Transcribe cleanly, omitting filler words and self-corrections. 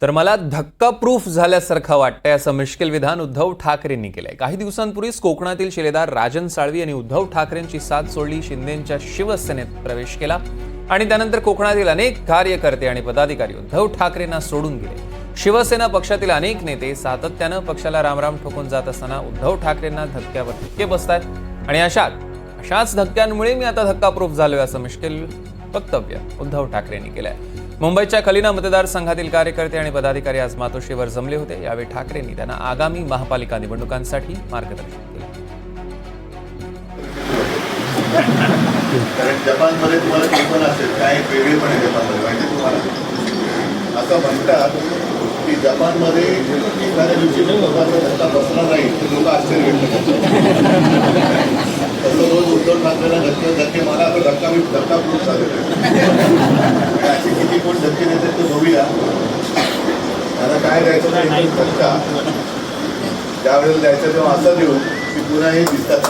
तर मला धक्का प्रूफ झाल्यासारखं वाटतंय असं मिश्किल विधान उद्धव ठाकरेंनी केलंय। काही दिवसांपूर्वीच कोकणातील शिलेदार राजन साळवी यांनी उद्धव ठाकरेंची साथ सोडली, शिंदेंच्या शिवसेनेत प्रवेश केला आणि त्यानंतर कोकणातील अनेक कार्यकर्ते आणि पदाधिकारी उद्धव ठाकरेंना सोडून गेले। शिवसेना पक्षातील अनेक नेते सातत्यानं पक्षाला रामराम ठोकून जात असताना उद्धव ठाकरेंना धक्क्यावर धक्के बसतायत आणि अशाच धक्क्यांमुळे मी आता धक्का प्रूफ झालोय असं मिश्किल वक्तव्य उद्धव ठाकरेंनी केलंय। मुंबईच्या कलिना मतदारसंघातील कार्यकर्ते आणि पदाधिकारी आज मातोश्रीवर जमले होते। यावेळी ठाकरेंनी त्यांना आगामी महापालिका निवडणुकांसाठी मार्गदर्शन केलं। कारण जपानमध्ये तुम्हाला कल्पना असेल काय वेगळेपण आहे जपानमध्ये माहिती तुम्हाला। असं म्हणतात की जपानमध्ये एखाद्या दिवशी लोकांचा धक्का बसला नाही तर लोक आश्चर्य व्यक्त करतात। तसं रोज उद्धव ठाकरेंना धक्के मला आता धक्का प्रूफ झालेला आहे। असे किती कोण धक्के देतात ते बघूया। त्यांना काय द्यायचं नाही धक्का ज्या वेळेला द्यायचं तेव्हा असं देऊ की पुन्हा हे दिसतात।